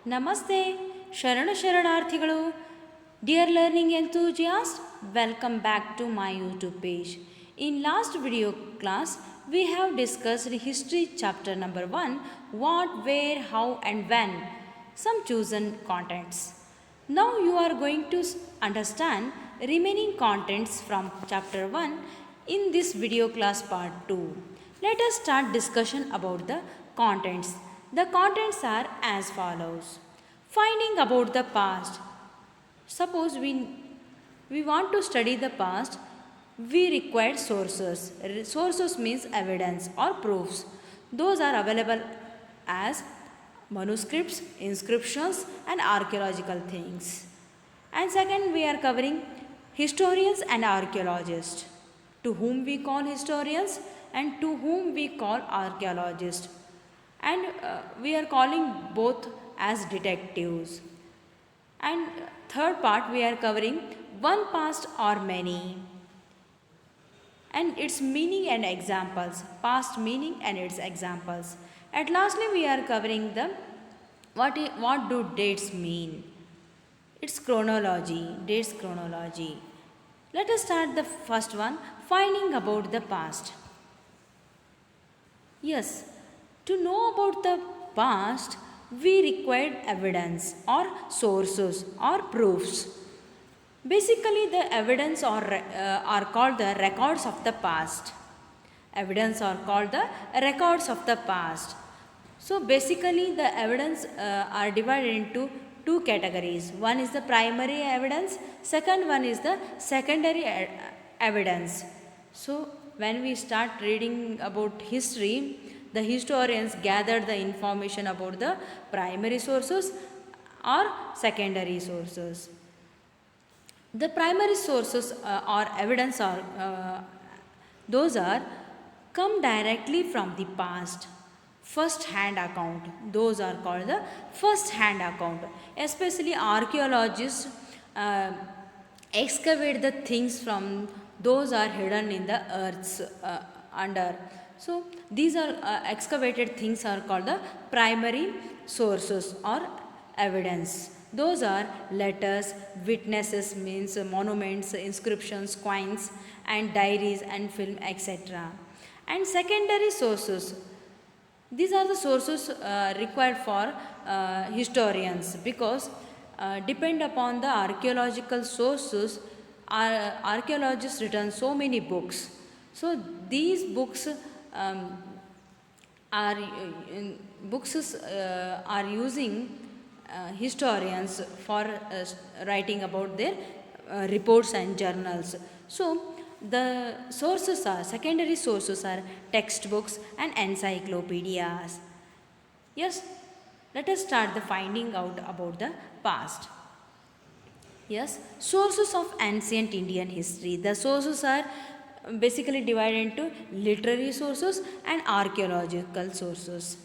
Namaste, Sharanarthigalu. Dear learning enthusiasts, welcome back to my YouTube page. In last video class, we have discussed history chapter number 1, what, where, how and when, some chosen contents. Now you are going to understand remaining contents from chapter 1 in this video class part 2. Let us start discussion about the contents. The contents are as follows. Finding about the past. Suppose we want to study the past, we require sources. Sources means evidence or proofs. Those are available as manuscripts, inscriptions and archaeological things. And second, we are covering historians and archaeologists, to whom we call historians and to whom we call archaeologists. And we are calling both as detectives. And third part, we are covering one past or many and its meaning and examples, past meaning and its examples. And lastly, we are covering the what do dates mean? Its chronology, dates chronology. Let us start the first one, finding about the past. Yes, to know about the past, we required evidence or sources or proofs. Basically, the evidence are called the records of the past. Evidence are called the records of the past. So, basically, the evidence are divided into two categories. One is the primary evidence, second one is the secondary evidence. So, when we start reading about history, the historians gather the information about the primary sources or secondary sources. The primary sources or evidence are those are come directly from the past. First hand account, those are called the first hand account. Especially archaeologists excavate the things from those are hidden in the earth's under. So these are excavated things are called the primary sources or evidence. Those are letters, witnesses means monuments, inscriptions, coins and diaries and film, etc. And secondary sources, these are the sources required for historians because depend upon the archaeological sources, archaeologists written so many books. So these books are are using historians for writing about their reports and journals. So the sources are secondary sources are textbooks and encyclopedias. Yes, let us start the finding out about the past. Yes, sources of ancient Indian history. The sources are basically divided into literary sources and archaeological sources.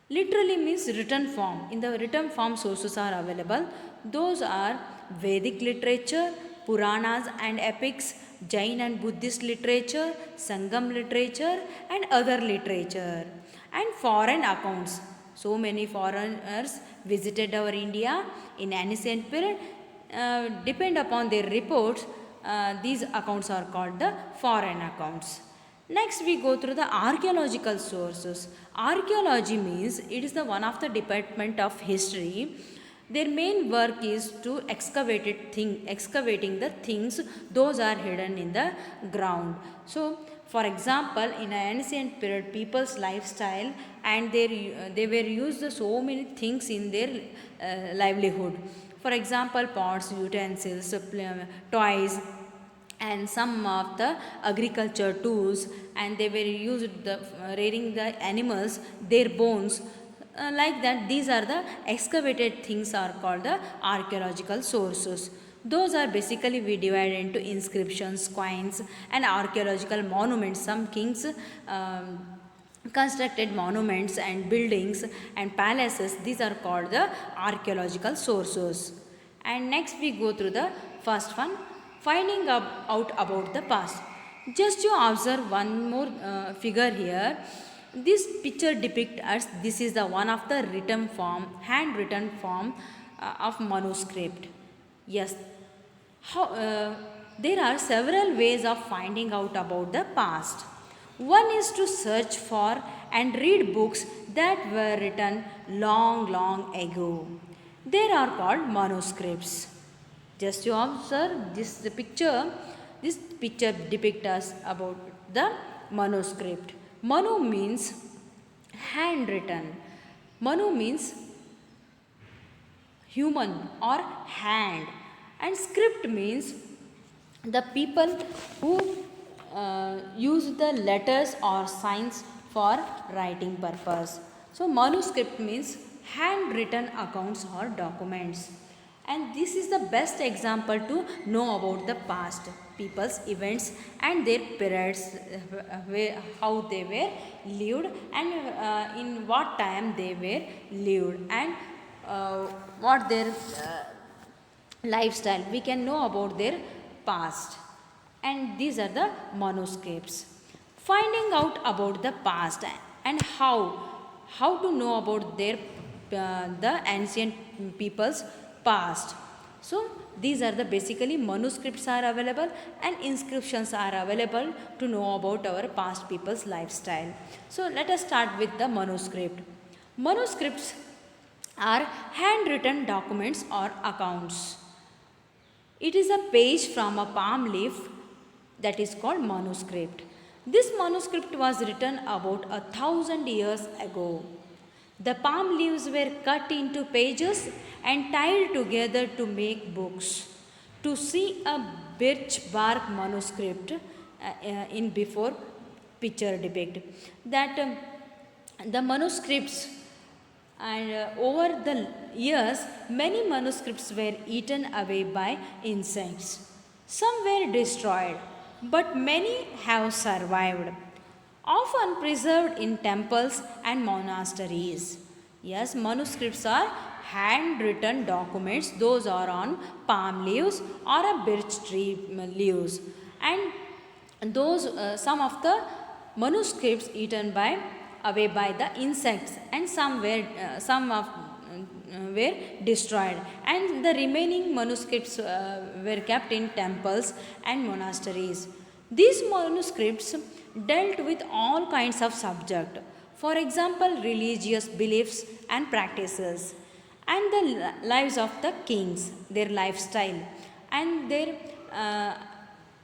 Literally means written form. In the written form, sources are available. Those are Vedic literature, Puranas and epics, Jain and Buddhist literature, Sangam literature, and other literature. And foreign accounts. So many foreigners visited our India in ancient period. Depend upon their reports, these accounts are called the foreign accounts. Next, we go through the archaeological sources. Archaeology means it is the one of the department of history. Their main work is to excavating the things those are hidden in the ground. So, for example, in an ancient period, people's lifestyle and they were used so many things in their livelihood. For example, pots, utensils, toys, and some of the agriculture tools, and they were used the rearing the animals, their bones, like that. These are the excavated things are called the archaeological sources. Those are basically we divide into inscriptions, coins and archaeological monuments. Some kings constructed monuments and buildings and palaces. These are called the archaeological sources. And next we go through the first one, finding out about the past. Just you observe one more figure here. This picture depicts us, this is the one of the written form, handwritten form of manuscript. Yes, how, there are several ways of finding out about the past. One is to search for and read books that were written long, long ago. They are called manuscripts. Just you observe this picture depicts us about the manuscript. Manu means handwritten. Manu means human or hand, and script means the people who use the letters or signs for writing purpose. So manuscript means handwritten accounts or documents, and this is the best example to know about the past people's events and their periods, how they were lived, and in what time they were lived, and uh, what their lifestyle, we can know about their past. And these are the manuscripts. Finding out about the past and how to know about their the ancient people's past. So these are the basically manuscripts are available and inscriptions are available to know about our past people's lifestyle. So let us start with the manuscript. Manuscripts are handwritten documents or accounts. It is a page from a palm leaf that is called manuscript. This manuscript was written about 1,000 years ago. The palm leaves were cut into pages and tied together to make books. To see a birch bark manuscript in before picture depict that the manuscripts, and over the years many manuscripts were eaten away by insects. Some were destroyed, but many have survived, often preserved in temples and monasteries. Yes, manuscripts are handwritten documents, those are on palm leaves or a birch tree leaves, and those some of the manuscripts eaten by away by the insects, and some were destroyed, and the remaining manuscripts were kept in temples and monasteries. These manuscripts dealt with all kinds of subject, for example religious beliefs and practices, and the lives of the kings, their lifestyle, and their uh,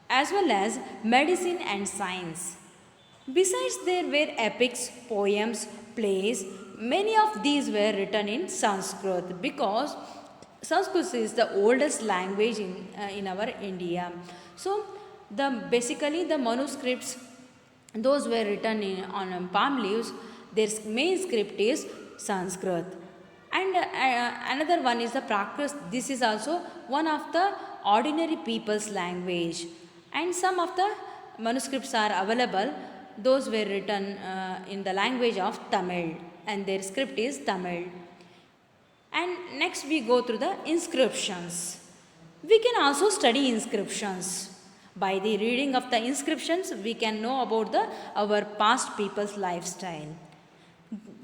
as well as medicine and science. Besides, there were epics, poems, plays. Many of these were written in Sanskrit because Sanskrit is the oldest language in our India. So, basically the manuscripts, those were written on palm leaves. Their main script is Sanskrit. And another one is the Prakrit. This is also one of the ordinary people's language. And some of the manuscripts are available. Those were written in the language of Tamil, and their script is Tamil. And next we go through the inscriptions. We can also study inscriptions. By the reading of the inscriptions, we can know about our past people's lifestyle.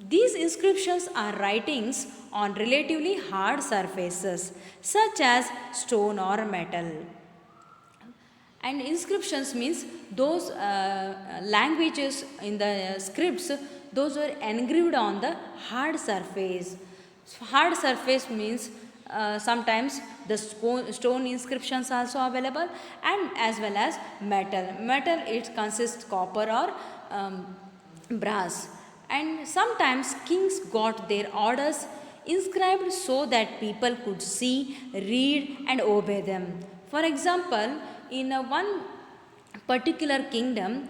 These inscriptions are writings on relatively hard surfaces, such as stone or metal. And inscriptions means those languages in the scripts, those were engraved on the hard surface. Hard surface means sometimes the stone inscriptions also available, and as well as metal. Metal, it consists copper or brass. And sometimes kings got their orders inscribed so that people could see, read and obey them. For example, in one particular kingdom,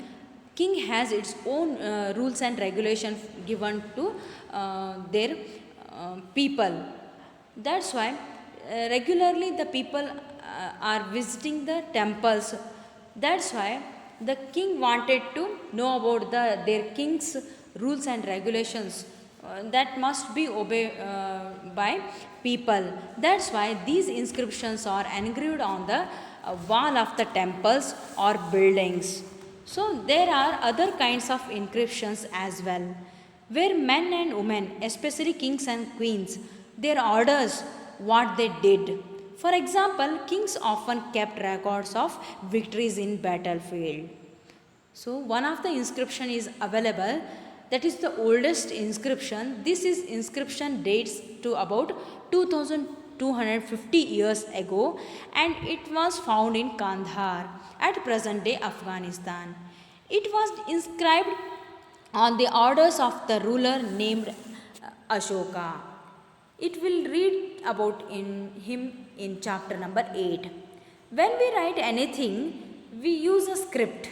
king has its own rules and regulations given to their people. That's why regularly the people are visiting the temples. That's why the king wanted to know about their king's rules and regulations that must be obeyed by people. That's why these inscriptions are engraved on the wall of the temples or buildings. So there are other kinds of inscriptions as well, where men and women, especially kings and queens, their orders, what they did. For example, kings often kept records of victories in battlefield. So one of the inscription is available, that is the oldest inscription. This is inscription dates to about 2250 years ago, and it was found in Kandahar at present day Afghanistan. It was inscribed on the orders of the ruler named Ashoka. It will read about in him in chapter number 8. When we write anything, we use a script.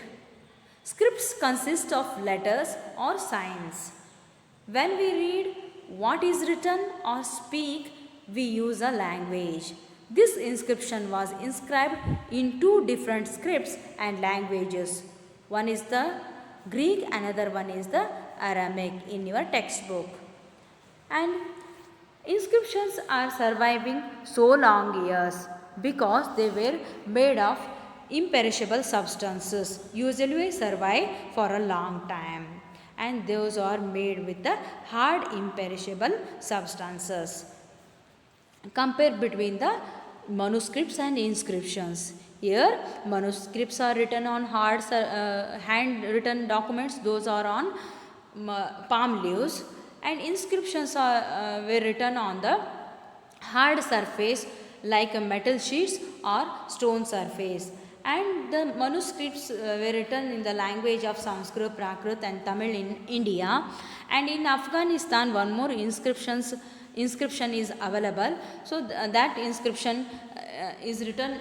Scripts consist of letters or signs. When we read what is written or speak, we use a language. This inscription was inscribed in two different scripts and languages. One is the Greek, another one is the Aramaic in your textbook. And inscriptions are surviving so long years because they were made of imperishable substances, usually survive for a long time, and those are made with the hard imperishable substances. Compare between the manuscripts and inscriptions. Here manuscripts are written on hard hand written documents, those are on palm leaves, and inscriptions are were written on the hard surface like a metal sheets or stone surface. And the manuscripts were written in the language of Sanskrit, Prakrit and Tamil in India, and in Afghanistan one more inscription is available. So that inscription is written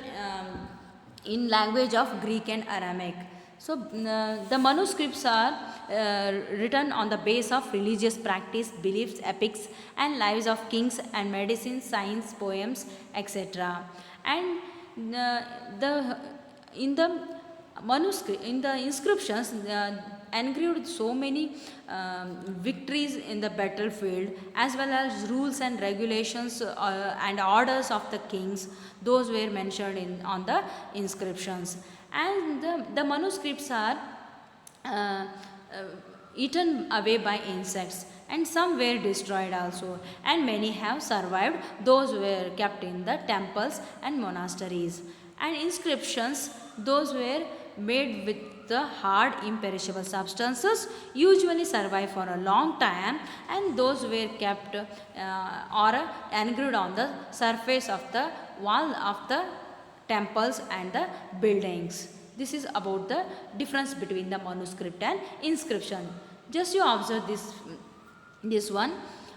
in language of Greek and Aramaic. So the manuscripts are written on the base of religious practice, beliefs, epics and lives of kings and medicine, science, poems, etc. And the in the manuscript, in the inscriptions, engraved so many victories in the battlefield, as well as rules and regulations and orders of the kings. Those were mentioned in on the inscriptions, and the manuscripts are uh, eaten away by insects, and some were destroyed also, and many have survived. Those were kept in the temples and monasteries. And inscriptions, those were made with the hard imperishable substances, usually survive for a long time, and those were kept or engraved on the surface of the wall of the temples and the buildings. This is about the difference between the manuscript and inscription. Just you observe this one.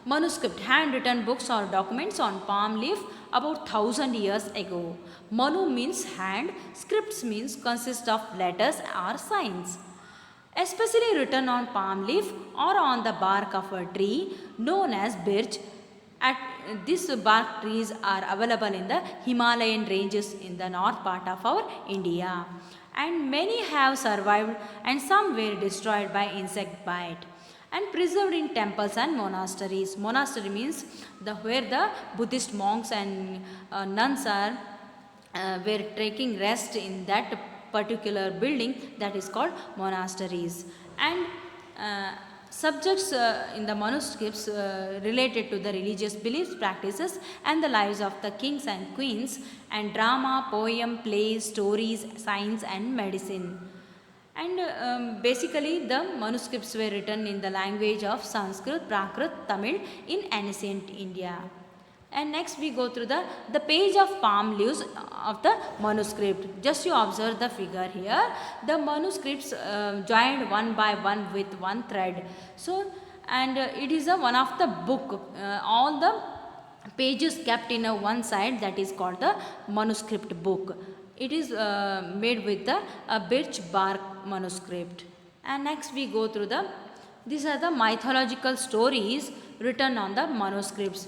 Manuscript, handwritten books or documents on palm leaf about 1000 years ago. Manu means hand, scripts means consist of letters or signs. Especially written on palm leaf or on the bark of a tree known as birch. At these bark trees are available in the Himalayan ranges in the north part of our India. And many have survived and some were destroyed by insect bite, and preserved in temples and monasteries. Monastery means where the Buddhist monks and nuns are were taking rest in that particular building, that is called monasteries. And subjects in the manuscripts related to the religious beliefs, practices and the lives of the kings and queens, and drama, poem, plays, stories, science and medicine. And basically the manuscripts were written in the language of Sanskrit, Prakrit, Tamil in ancient India. And next we go through the page of palm leaves of the manuscript. Just you observe the figure here. The manuscripts joined one by one with one thread. So, and it is a one of the book. All the pages kept in a one side, that is called the manuscript book. It is made with the birch bark manuscript. And next we go through these are the mythological stories written on the manuscripts.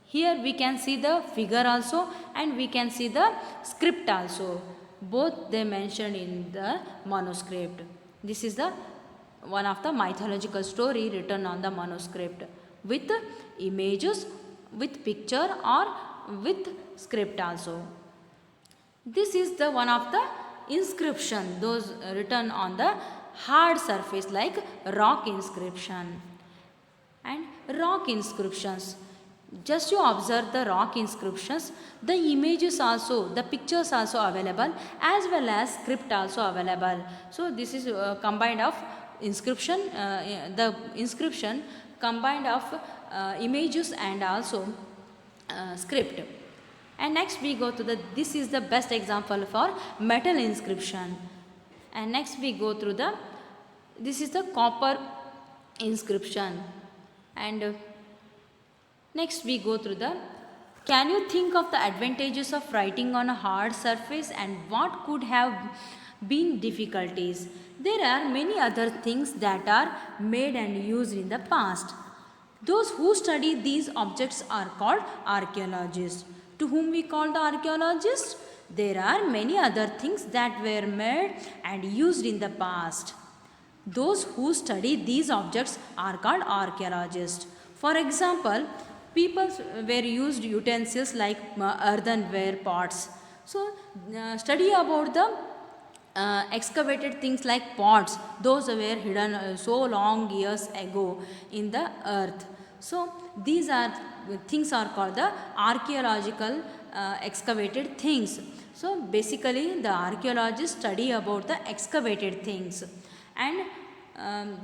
Here we can see the figure also and we can see the script also. Both they mentioned in the manuscript. This is the one of the mythological story written on the manuscript with images, with picture or with script also. This is the one of the inscription, those written on the hard surface like rock inscription. And rock inscriptions, just you observe the rock inscriptions, the images also, the pictures also available, as well as script also available. So this is combined of inscription, the inscription combined of images and also script. And next we go to the, this is the best example for metal inscription. And next we go through the, this is the copper inscription. And next we go through the, can you think of the advantages of writing on a hard surface and what could have been difficulties? There are many other things that are made and used in the past. Those who study these objects are called archaeologists. To whom we call the archaeologists? There are many other things that were made and used in the past. Those who study these objects are called archaeologists. For example, people were used utensils like earthenware pots. So, study about the excavated things like pots, those were hidden so long years ago in the earth. So, these are things are called the archaeological excavated things. So, basically the archaeologists study about the excavated things, and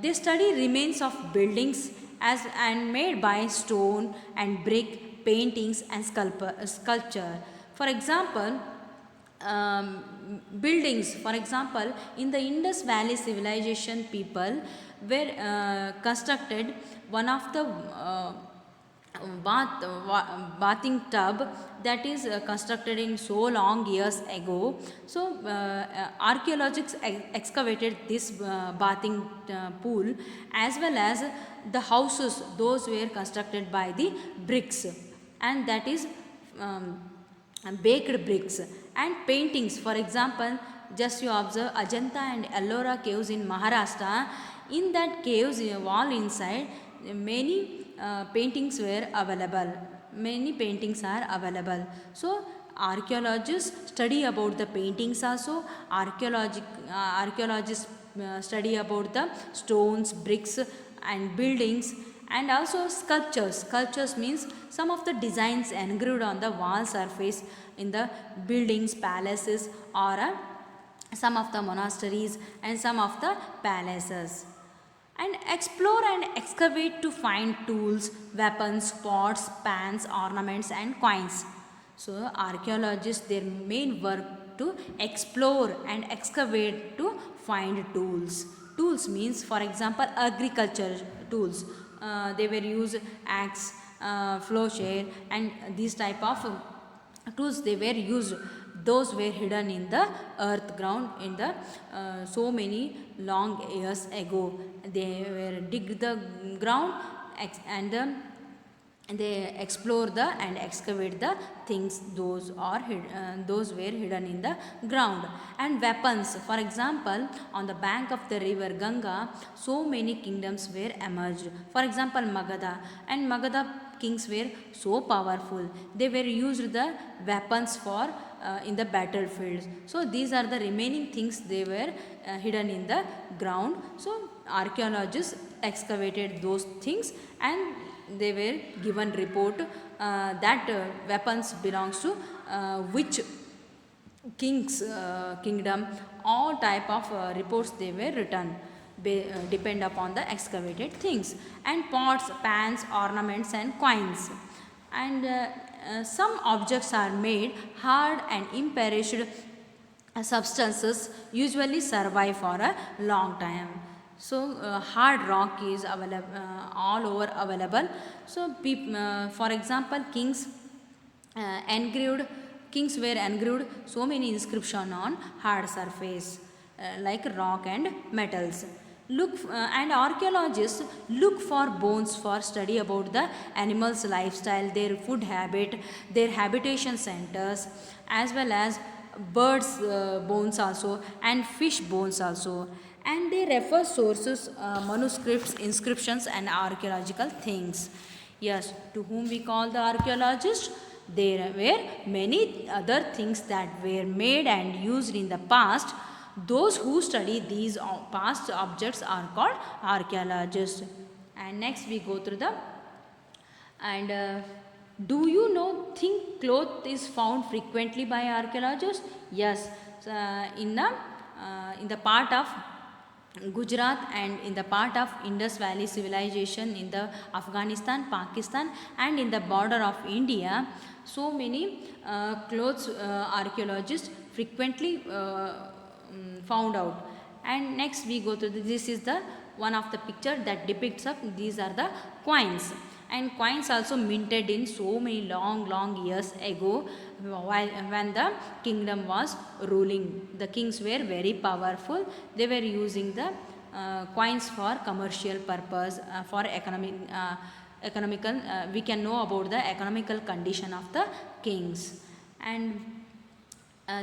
they study remains of buildings as and made by stone and brick, paintings and sculpture. For example, buildings, for example, in the Indus Valley civilization, people were constructed one of the bathing tub that is constructed in so long years ago. So archaeologists excavated this bathing pool, as well as the houses, those were constructed by the bricks, and that is baked bricks. And paintings, for example, just you observe Ajanta and Ellora caves in Maharashtra. In that caves wall inside, many paintings were available. Many paintings are available. So archaeologists study about the paintings also. Archaeologists study about the stones, bricks and buildings, and also sculptures. Sculptures means some of the designs engraved on the wall surface in the buildings, palaces, or some of the monasteries and some of the palaces. And explore and excavate to find tools, weapons, pots, pans, ornaments and coins. So archaeologists, their main work to explore and excavate to find tools. Tools means, for example, agriculture tools. They were used axe, flowshare and these type of tools they were used. Those were hidden in the earth ground in the so many long years ago. They were dig the ground and they explore the and excavate the things, those are those were hidden in the ground. And weapons, for example, on the bank of the river Ganga, so many kingdoms were emerged. For example, Magadha, and Magadha kings were so powerful, they were used the weapons for in the battlefields. So these are the remaining things, they were hidden in the ground. So archaeologists excavated those things and they were given report that weapons belongs to which king's kingdom. All type of reports they were written depend upon the excavated things. And pots, pans, ornaments and coins. And some objects are made hard and imperishable substances usually survive for a long time. So hard rock is available all over available. So for example, kings were engraved so many inscription on hard surface like rock and metals. And archaeologists look for bones for study about the animals' lifestyle, their food habit, their habitation centers, as well as birds' bones also and fish bones also. And they refer sources, manuscripts, inscriptions and archaeological things. Yes, to whom we call the archaeologists? There were many other things that were made and used in the past. Those who study these past objects are called archaeologists. And next we go through the and do you know think cloth is found frequently by archaeologists? Yes, in the part of Gujarat and in the part of Indus Valley civilization in the Afghanistan, Pakistan and in the border of India, so many clothes archaeologists frequently found out. And next we go to this is the one of the picture that depicts of these are the coins, and coins also minted in so many long years ago while when the kingdom was ruling. The kings were very powerful. They were using the coins for commercial purpose, for economical, we can know about the economical condition of the kings. And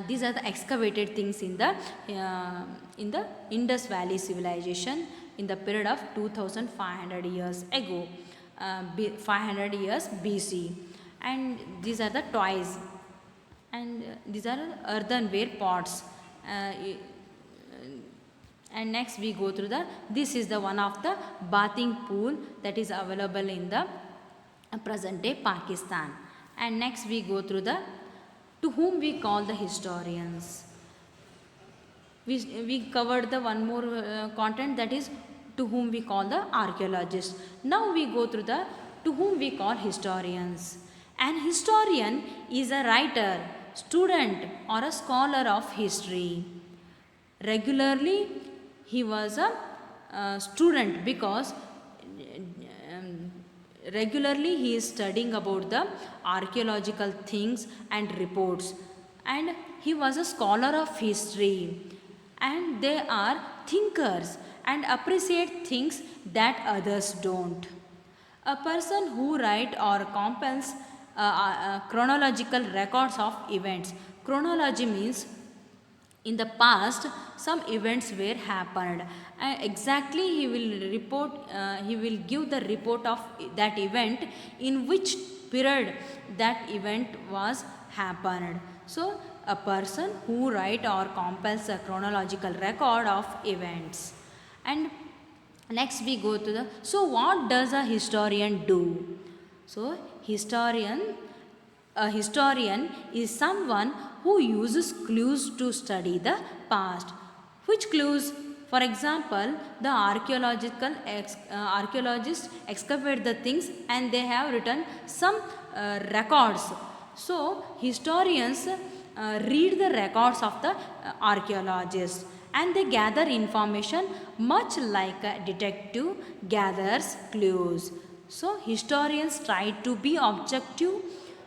these are the excavated things in the Indus Valley civilization in the period of 2500 years ago, 500 years BC. And these are the toys, and these are earthenware pots. And next we go through the this is the one of the bathing pool that is available in the present day Pakistan. And next we go through the to whom we call the historians. We covered the one more content, that is to whom we call the archaeologists. Now we go through the to whom we call historians. An historian is a writer, student or a scholar of history. Regularly he was a student because regularly he is studying about the archaeological things and reports, and he was a scholar of history, and they are thinkers and appreciate things that others don't. A person who write or compiles chronological records of events. Chronology means in the past some events were happened, exactly he will give the report of that event, in which period that event was happened. So a person who write or compiles a chronological record of events. And next we go to the so what does a historian do? So a historian is someone who uses clues to study the past. Which clues? For example, the archaeologists excavate the things and they have written some records. So historians read the records of the archaeologists and they gather information much like a detective gathers clues. So historians try to be objective.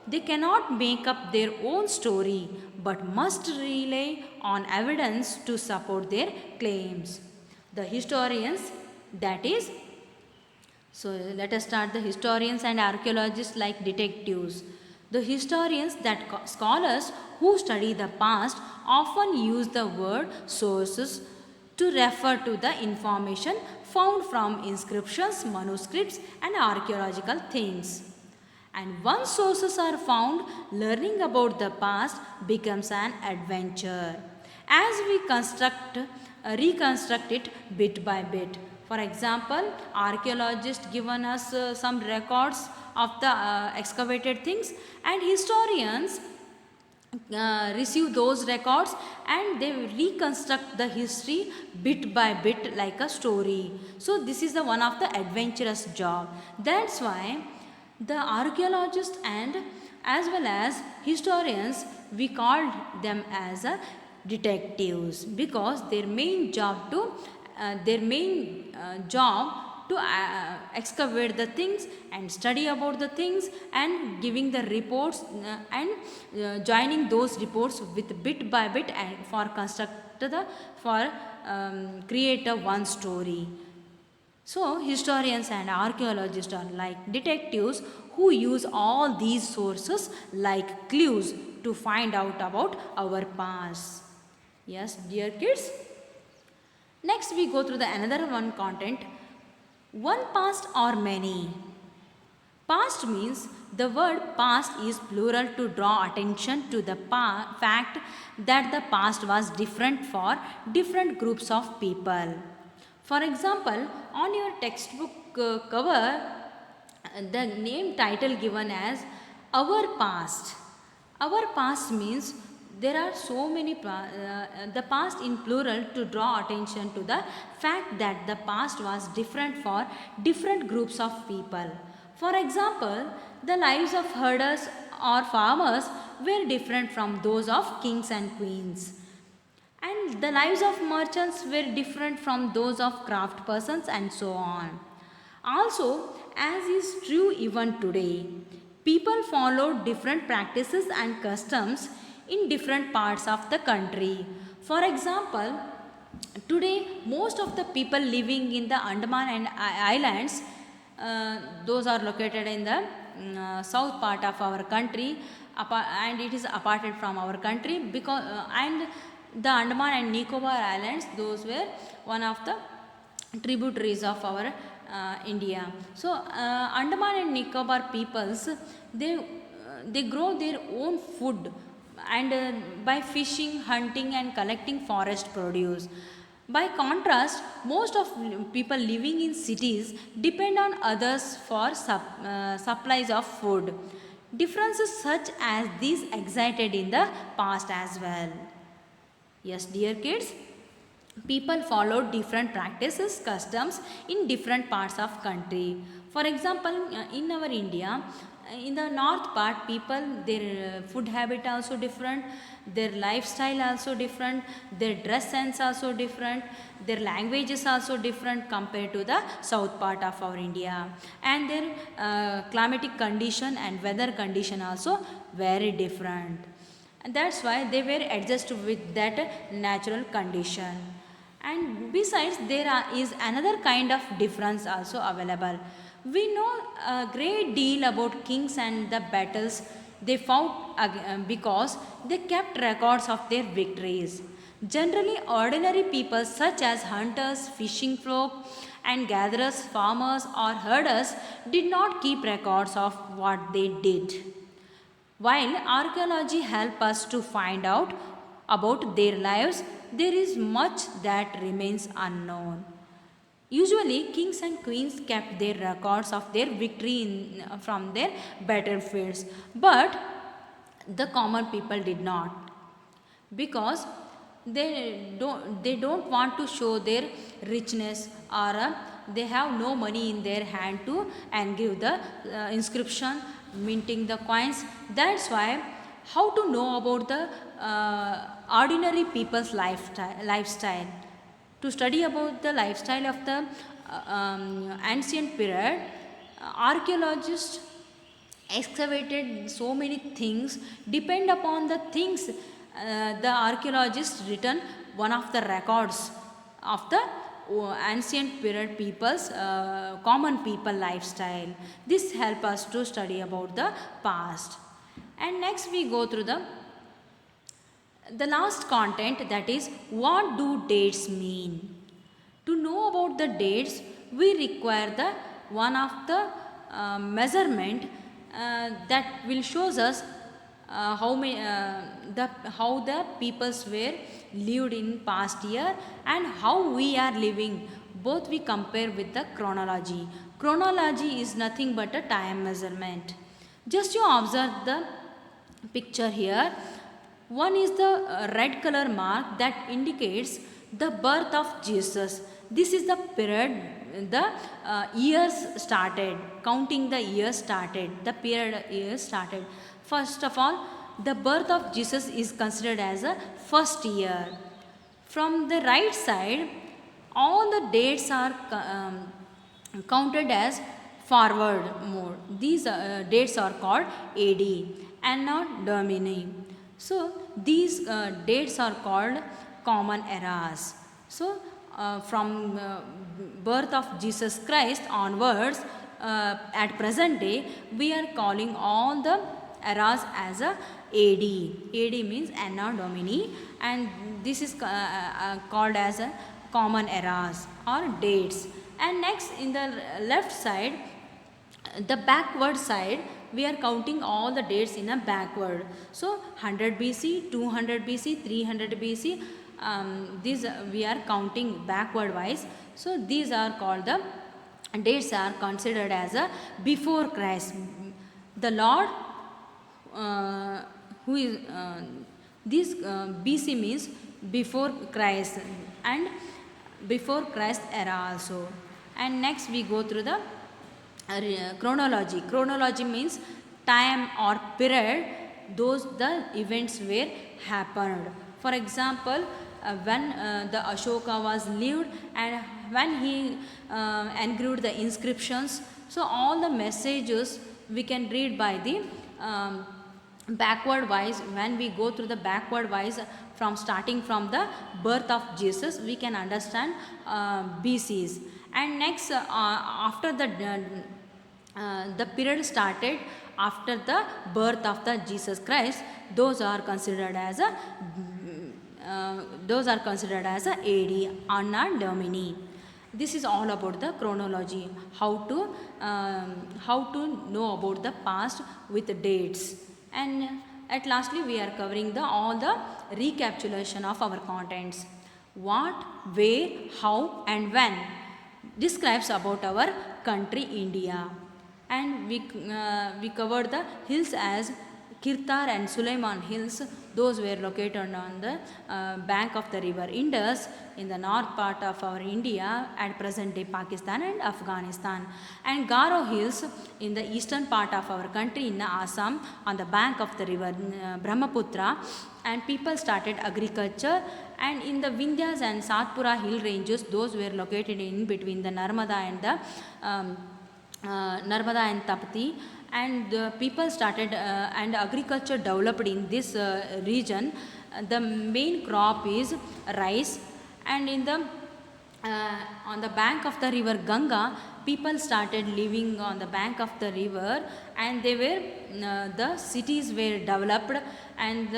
They cannot make up their own story but must rely on evidence to support their claims. The historians, that is, so let us start the historians and archaeologists like detectives. The historians, that scholars who study the past, often use the word sources to refer to the information found from inscriptions, manuscripts and archaeological things. And once sources are found, learning about the past becomes an adventure as we reconstruct it bit by bit. For example, archaeologists given us some records of the excavated things, and historians receive those records and they reconstruct the history bit by bit like a story. So this is the one of the adventurous job. That's why the archaeologists and as well as historians, we called them as detectives, because their main job to excavate the things and study about the things and giving the reports and joining those reports with bit by bit and for construct the for create a one story. So historians and archaeologists are like detectives who use all these sources like clues to find out about our past. Yes, dear kids. Next we go through the another one content. One past or many? Past means the word past is plural to draw attention to the fact that the past was different for different groups of people. For example, on your textbook cover, the name title given as Our Past. Our past means there are so many, the past in plural to draw attention to the fact that the past was different for different groups of people. For example, the lives of herders or farmers were different from those of kings and queens. And the lives of merchants were different from those of craft persons and so on. Also, as is true even today, people follow different practices and customs in different parts of the country. For example, today most of the people living in the Andaman and Islands, those are located in the south part of our country, and it is aparted from our country because and the Andaman and Nicobar Islands, those were one of the tributaries of our India. So Andaman and Nicobar peoples, they grow their own food and by fishing, hunting and collecting forest produce. By contrast, most of people living in cities depend on others for supplies of food. Differences such as these existed in the past as well. Yes, dear kids, people follow different practices, customs in different parts of country. For example, in our India, in the north part, people, their food habit also different, their lifestyle also different, their dress sense also different, their languages also different compared to the south part of our India, and their climatic condition and weather condition also very different. And that's why they were adjusted with that natural condition. And besides, is another kind of difference also available. We know a great deal about kings and the battles they fought because they kept records of their victories. Generally, ordinary people such as hunters, fishing folk, and gatherers, farmers, or herders did not keep records of what they did. While archaeology helps us to find out about their lives, there is much that remains unknown. Usually, kings and queens kept their records of their victory from their battlefields, but the common people did not, because they don't want to show their richness, or they have no money in their hand to and give the inscription, minting the coins. That's why how to know about the ordinary people's lifestyle. To study about the lifestyle of the ancient period, archaeologists excavated so many things. Depend upon the things, the archaeologists written one of the records of the ancient period people's common people lifestyle. This help us to study about the past. And next we go through the last content, that is, what do dates mean? To know about the dates, we require the one of the measurement that will shows us how the peoples were lived in past year and how we are living. Both we compare with the chronology. Chronology is nothing but a time measurement. Just you observe the picture here. One is the red color mark that indicates the birth of Jesus. This is the period, the years started, counting the years started, the period years started. First of all, the birth of Jesus is considered as a first year. From the right side, all the dates are counted as forward mode. These dates are called AD, Anno Domini. So these dates are called common eras. So from birth of Jesus Christ onwards, at present day, we are calling all the eras as a AD. AD means Anno Domini, and this is called as a common eras or dates. And next, in the left side, the backward side we are counting all the dates in a backward. So 100 BC, 200 BC, 300 BC, these we are counting backward wise. So these are called the dates are considered as a before Christ. The Lord who is this BC means before Christ and before Christ era also. And next we go through the chronology. Chronology means time or period those the events were happened. For example, when the Ashoka was lived and when he engraved the inscriptions, so all the messages we can read by the backward wise. When we go through the backward wise from starting from the birth of Jesus, we can understand BCs. And next after the period started after the birth of the Jesus Christ, those are considered as a AD, Anno Domini. This is all about the chronology, how to know about the past with dates. And at lastly we are covering the all the recapitulation of our contents. What, where, how and when describes about our country India. And we covered the hills as Kirtar and Sulaiman hills. Those were located on the bank of the river Indus in the north part of our India at present day Pakistan and Afghanistan. And Garo hills in the eastern part of our country in Assam on the bank of the river Brahmaputra. And people started agriculture. And in the Vindhyas and Satpura hill ranges, those were located in between the Narmada and Tapti, and people started and agriculture developed in this region. The main crop is rice. And in the on the bank of the river Ganga, people started living on the bank of the river, and they were the cities were developed, and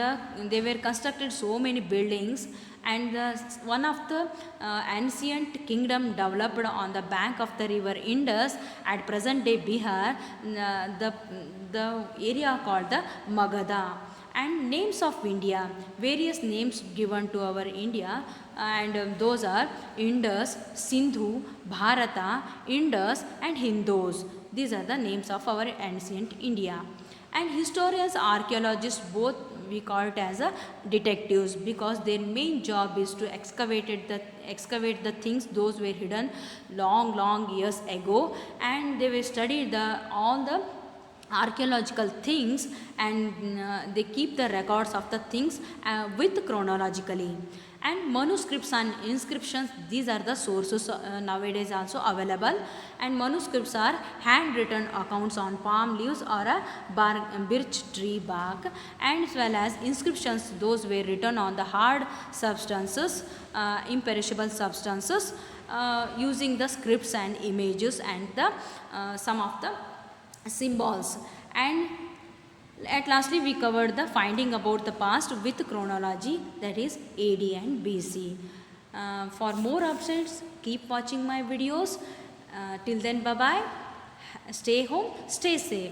they were constructed so many buildings. And one of the ancient kingdom developed on the bank of the river Indus at present day Bihar, the area called the Magadha. And names of India, various names given to our India, and those are Indus, Sindhu, Bharata, Indus and Hindus. These are the names of our ancient India. And historians, archaeologists, both we call it as a detectives, because their main job is to excavate the things those were hidden long years ago, and they will study all the archaeological things, and they keep the records of the things with chronologically. And manuscripts and inscriptions, these are the sources nowadays also available. And manuscripts are handwritten accounts on palm leaves or a birch tree bark, and as well as inscriptions, those were written on the hard substances, imperishable substances, using the scripts and images and the some of the symbols. And at lastly we covered the finding about the past with chronology, that is AD and BC. For more updates, keep watching my videos. Till then, bye bye. Stay home, stay safe.